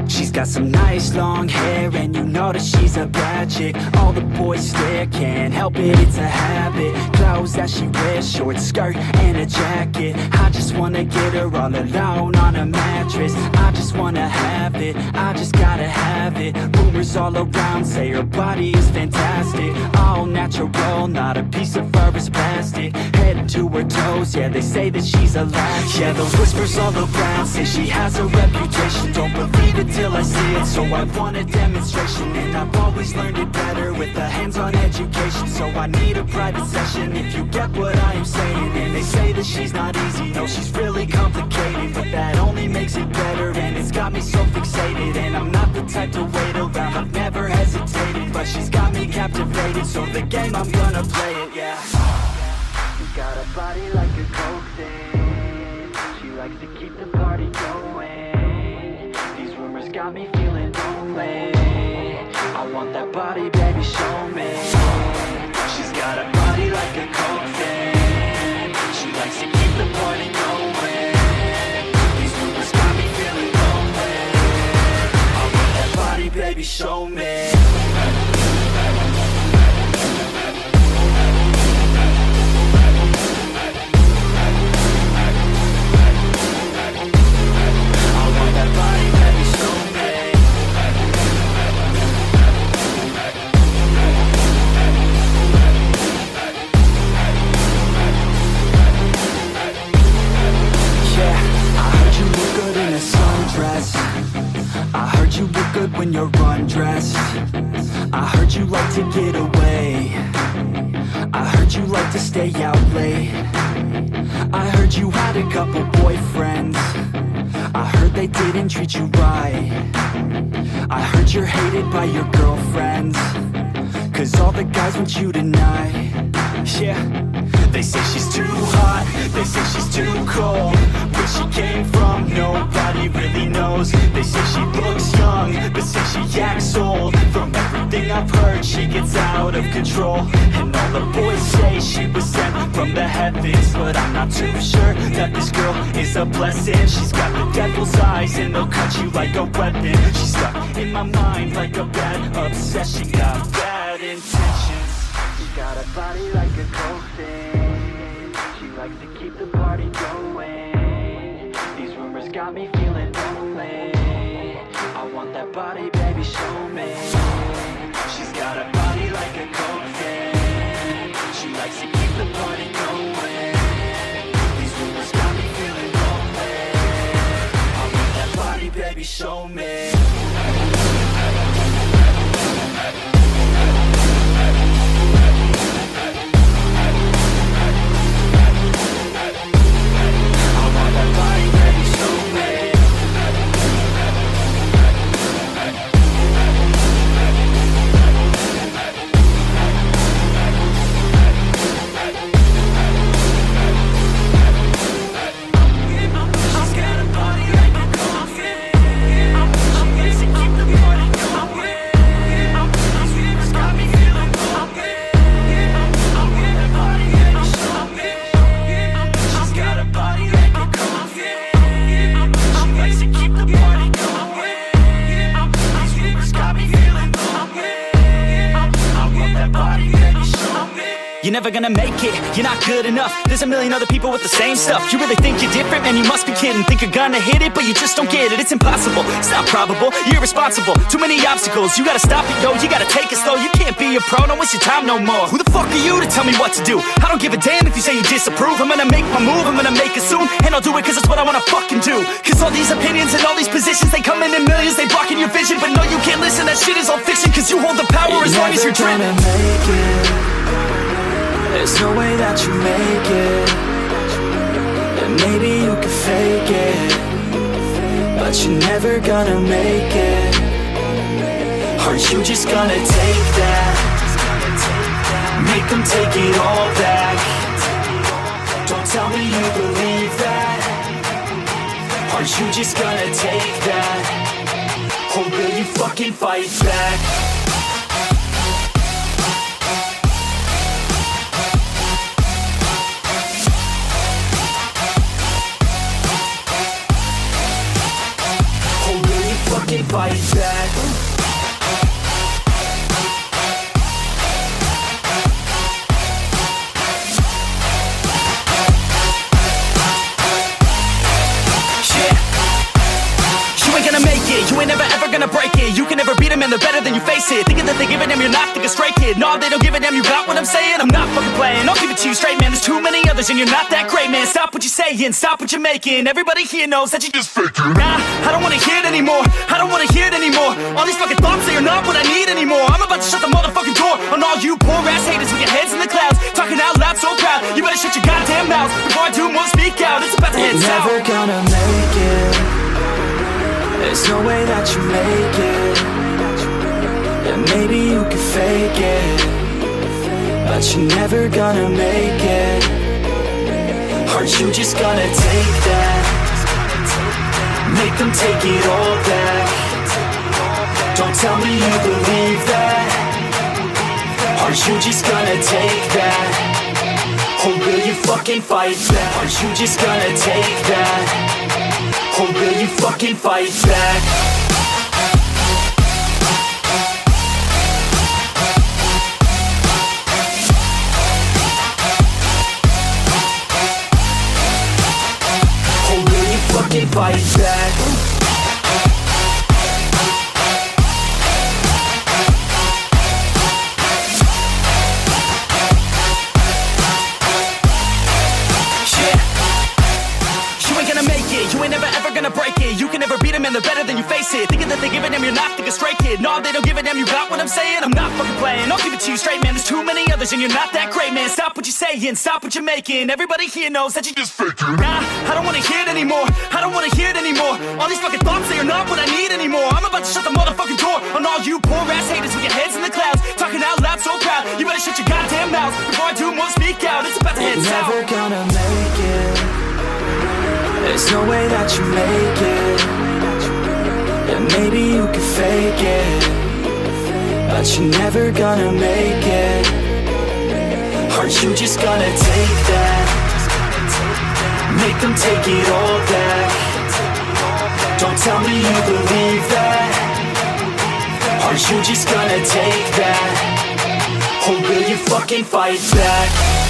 She's got some nice long hair, and you know that she's a bad chick. All the boys stare, can't help it, it's a habit. Clothes that she wears, short skirt and a jacket. I just wanna get her all alone on a mattress. I just wanna have it, I just gotta have it. Rumors all around say her body is fantastic. All natural, not a piece of fur is plastic. Head to her toes, yeah, they say that she's a latch. Yeah, those whispers all around say she has a reputation. Don't believe it till I see it, so I want a demonstration. And I've always learned it better with a hands-on education. So I need a private session if you get what I am saying. And they say that she's not easy, no, she's really complicated. But that only makes it better, and it's got me so fixated. And I'm not the type to wait around, I've never hesitated. But she's got me captivated, so the game, I'm gonna play it, yeah. She's got a body like a coke thing. She likes to keep the party going. These rumors got me feeling lonely. I want that body, baby, show me. She's got a body like a coke thing. She likes to keep the party going. These rumors got me feeling lonely. I want that body, baby, show me. When you're undressed, I heard you like to get away. I heard you like to stay out late. I heard you had a couple boyfriends. I heard they didn't treat you right. I heard you're hated by your girlfriends, 'cause all the guys want you tonight. Yeah, they say she's too hot, they say she's too cold. Where she came from, nobody really knows. They say she looks young, but say she acts old. From everything I've heard, she gets out of control. And all the boys say she was sent from the heavens. But I'm not too sure that this girl is a blessing. She's got the devil's eyes, and they'll cut you like a weapon. She's stuck in my mind like a bad obsession. Got bad intentions. She's got a body like a coke thing. She likes to keep the party going. These rumors got me feeling lonely. I want that body, baby, show me. She's got a body like a coke thing. She likes to keep the party going. These rumors got me feeling lonely. I want that body, baby, show me. You're never gonna make it, you're not good enough. There's a million other people with the same stuff. You really think you're different? Man, you must be kidding. Think you're gonna hit it, but you just don't get it. It's impossible, it's not probable, you're irresponsible. Too many obstacles, you gotta stop it, yo. You gotta take it slow, you can't be a pro. Don't waste your time no more. Who the fuck are you to tell me what to do? I don't give a damn if you say you disapprove. I'm gonna make my move, I'm gonna make it soon. And I'll do it cause it's what I wanna fucking do. Cause all these opinions and all these positions, they come in millions, they blocking your vision. But no, you can't listen, that shit is all fiction. Cause you hold the power as long as you're dreaming. There's no way that you make it. And maybe you can fake it, but you're never gonna make it. Aren't you just gonna take that? Make them take it all back. Don't tell me you believe that. Aren't you just gonna take that? Or will you fucking fight back? fight back. You ain't never ever gonna break it. You can never beat them and they're better than you face it. Thinking that they give a damn, you're not thinking straight, kid. No, they don't give a damn, you got what I'm saying? I'm not fucking playing, I'll give it to you straight, man. There's too many others and you're not that great, man. Stop what you're saying, stop what you're making. Everybody here knows that you just faking. Nah, I don't wanna hear it anymore, I don't wanna hear it anymore. All these fucking thoughts, they are not what I need anymore. I'm about to shut the motherfucking door on all you poor ass haters with your heads in the clouds, talking out loud so proud. You better shut your goddamn mouth before I do more speak out. It's about to head south. You're never gonna make it. There's no way that you make it. And maybe you can fake it, but you're never gonna make it. Aren't you just gonna take that? Make them take it all back. Don't tell me you believe that. Aren't you just gonna take that? Or will you fucking fight back? Aren't you just gonna take that? Or will you fucking fight back? Or will you fucking fight back? You ain't never ever gonna break it. You can never beat them and they're better than you face it. Thinking that they give a damn, you're not thinking straight, kid. No, they don't give a damn, you got what I'm saying? I'm not fucking playing, I'll give it to you straight, man. There's too many others and you're not that great, man. Stop what you're saying, stop what you're making. Everybody here knows that you just faking. Nah, I don't wanna hear it anymore, I don't wanna hear it anymore. All these fucking thoughts, they are not what I need anymore. I'm about to shut the motherfucking door on all you poor ass haters with your heads in the clouds, talking out loud so proud. You better shut your goddamn mouth before I do more speak out. It's about to head south. You're never gonna make it. There's no way that you make it. And maybe you can fake it, but you're never gonna make it. Aren't you just gonna take that? Make them take it all back. Don't tell me you believe that. Aren't you just gonna take that? Or will you fucking fight back?